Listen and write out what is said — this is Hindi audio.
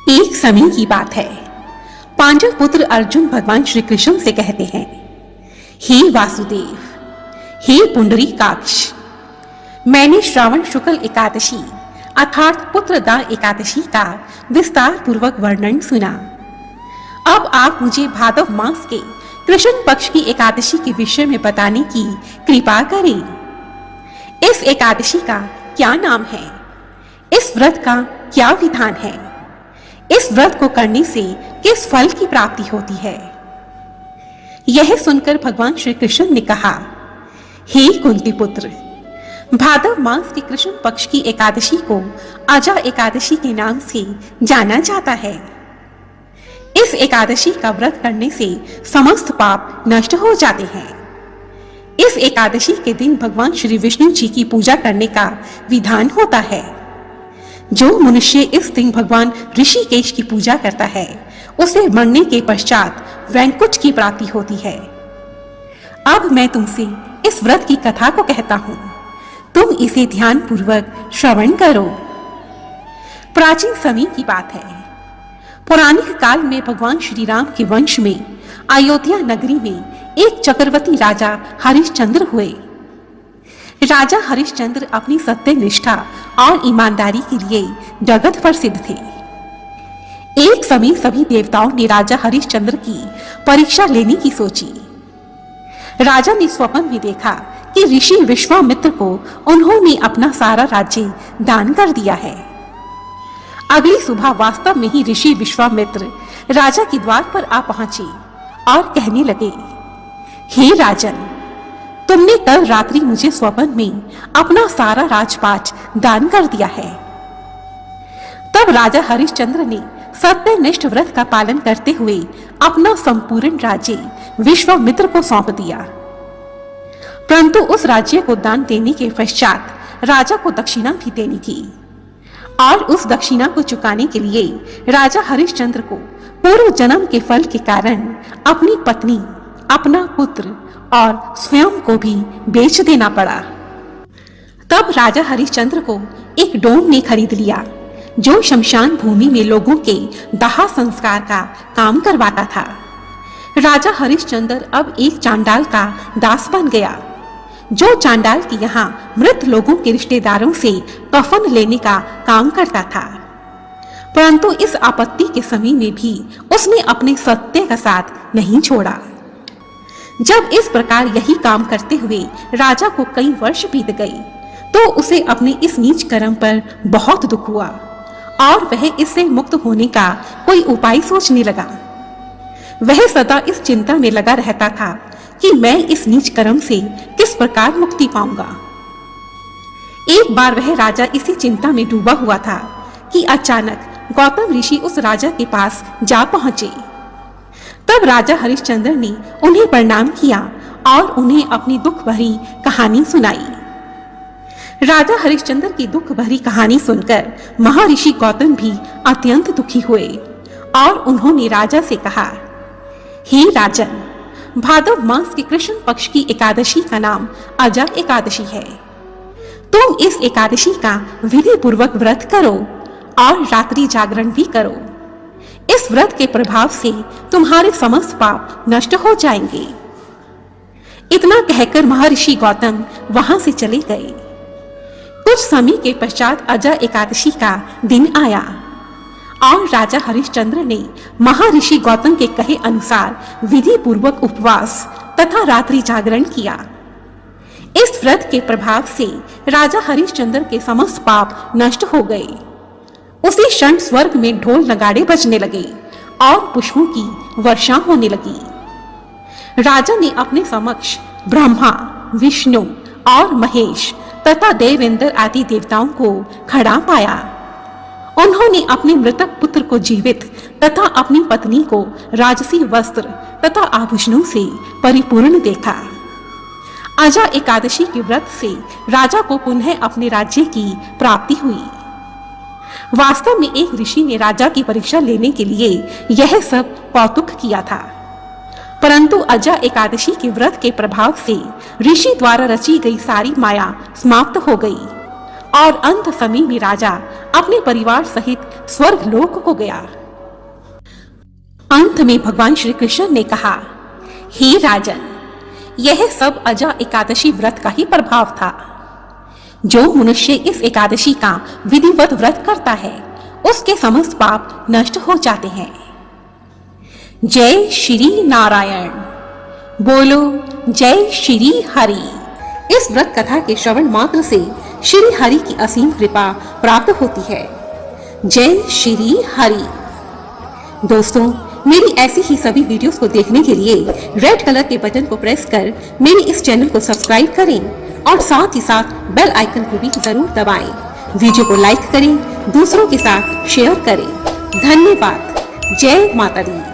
एक समय की बात है। पांडव पुत्र अर्जुन भगवान श्री कृष्ण से कहते हैं, हे वासुदेव, हे पुंडरीकाक्ष, मैंने श्रावण शुक्ल एकादशी अर्थात पुत्रदा एकादशी का विस्तार पूर्वक वर्णन सुना। अब आप मुझे भादव मास के कृष्ण पक्ष की एकादशी के विषय में बताने की कृपा करें। इस एकादशी का क्या नाम है? इस व्रत का क्या विधान है? इस व्रत को करने से किस फल की प्राप्ति होती है? यह सुनकर भगवान श्री कृष्ण ने कहा, हे कुंती पुत्र, भादव मास के कृष्ण पक्ष की एकादशी को अजा एकादशी के नाम से जाना जाता है। इस एकादशी का व्रत करने से समस्त पाप नष्ट हो जाते हैं। इस एकादशी के दिन भगवान श्री विष्णु जी की पूजा करने का विधान होता है। जो मनुष्य इस दिन भगवान ऋषिकेश की पूजा करता है, उसे मरने के पश्चात वैकुंठ की प्राप्ति होती है। अब मैं तुमसे इस व्रत की कथा को कहता हूँ, तुम इसे ध्यान पूर्वक श्रवण करो। प्राचीन समय की बात है। पौराणिक काल में भगवान श्री राम के वंश में अयोध्या नगरी में एक चक्रवर्ती राजा हरिश्चंद्र हुए। राजा हरिश्चंद्र अपनी सत्य निष्ठा और ईमानदारी के लिए जगत प्रसिद्ध थे। एक समय सभी देवताओं ने राजा हरिश्चंद्र की परीक्षा लेने की सोची। राजा ने स्वप्न में देखा कि ऋषि विश्वामित्र को उन्होंने अपना सारा राज्य दान कर दिया है। अगली सुबह वास्तव में ही ऋषि विश्वामित्र राजा के द्वार पर आ पहुंचे और कहने लगे, हे राजन, तुमने कल रात्रि मुझे स्वप्न में अपना सारा राजपाट दान कर दिया है। तब राजा हरिश्चंद्र ने सत्यनिष्ठ व्रत का पालन करते हुए अपना संपूर्ण राज्य विश्वामित्र को सौंप दिया। परंतु उस राज्य को दान देने के पश्चात राजा को दक्षिणा भी देनी थी और उस दक्षिणा को चुकाने के लिए राजा हरिश्चंद्र को पूर्व जन्म के फल के कारण अपनी पत्नी, अपना पुत्र और स्वयं को भी बेच देना पड़ा। तब राजा हरिश्चंद्र को एक डोम ने खरीद लिया जो शमशान भूमि में लोगों के दाह संस्कार का काम करवाता था। राजा हरिश्चंद्र अब एक चांडाल का दास बन गया जो चांडाल के यहाँ मृत लोगों के रिश्तेदारों से कफन लेने का काम करता था। परंतु इस आपत्ति के समय में भी उसने अपने सत्य का साथ नहीं छोड़ा। जब इस प्रकार यही काम करते हुए राजा को कई वर्ष बीत गए तो उसे अपने इस नीच कर्म पर बहुत दुख हुआ और वह इससे मुक्त होने का कोई उपाय सोचने लगा। वह सदा इस चिंता में लगा रहता था कि मैं इस नीच कर्म से किस प्रकार मुक्ति पाऊंगा। एक बार वह राजा इसी चिंता में डूबा हुआ था कि अचानक गौतम ऋषि उस राजा के पास जा पहुंचे। तब राजा हरिश्चंद्र ने उन्हें प्रणाम किया और उन्हें अपनी दुख भरी कहानी सुनाई। राजा हरिश्चंद्र की दुख भरी कहानी सुनकर महर्षि गौतम भी अत्यंत दुखी हुए और उन्होंने राजा से कहा, हे राजन, भादव मास के कृष्ण पक्ष की एकादशी का नाम अजा एकादशी है। तुम इस एकादशी का विधि पूर्वक व्रत करो और रात्रि जागरण भी करो। इस व्रत के प्रभाव से तुम्हारे समस्त पाप नष्ट हो जाएंगे। इतना कहकर महर्षि गौतम वहां से चले गए। कुछ समय के पश्चात अजा एकादशी का दिन आया और राजा हरिश्चंद्र ने महर्षि गौतम के कहे अनुसार विधि पूर्वक उपवास तथा रात्रि जागरण किया। इस व्रत के प्रभाव से राजा हरिश्चंद्र के समस्त पाप नष्ट हो गए। उसी क्षण स्वर्ग में ढोल नगाड़े बजने लगे और पुष्पों की वर्षा होने लगी। राजा ने अपने समक्ष ब्रह्मा, विष्णु और महेश तथा देवेंद्र आदि देवताओं को खड़ा पाया। उन्होंने अपने मृतक पुत्र को जीवित तथा अपनी पत्नी को राजसी वस्त्र तथा आभूषणों से परिपूर्ण देखा। अजा एकादशी के व्रत से राजा को पुनः अपने राज्य की प्राप्ति हुई। वास्तव में एक ऋषि ने राजा की परीक्षा लेने के लिए यह सब कौतुक किया था, परंतु अजा एकादशी के व्रत के प्रभाव से ऋषि द्वारा रची गई सारी माया समाप्त हो गई और अंत समय में राजा अपने परिवार सहित स्वर्ग लोक को गया। अंत में भगवान श्री कृष्ण ने कहा, हे राजन, यह सब अजा एकादशी व्रत का ही प्रभाव था। जो मनुष्य इस एकादशी का विधिवत व्रत करता है उसके समस्त पाप नष्ट हो जाते हैं। जय श्री नारायण। बोलो जय श्री हरि। इस व्रत कथा के श्रवण मात्र से श्री हरि की असीम कृपा प्राप्त होती है। जय श्री हरि। दोस्तों, मेरी ऐसी ही सभी वीडियोस को देखने के लिए रेड कलर के बटन को प्रेस कर मेरे इस चैनल को सब्सक्राइब करें और साथ ही साथ बेल आइकन को भी जरूर दबाएं। वीडियो को लाइक करें, दूसरों के साथ शेयर करें। धन्यवाद। जय माता दी।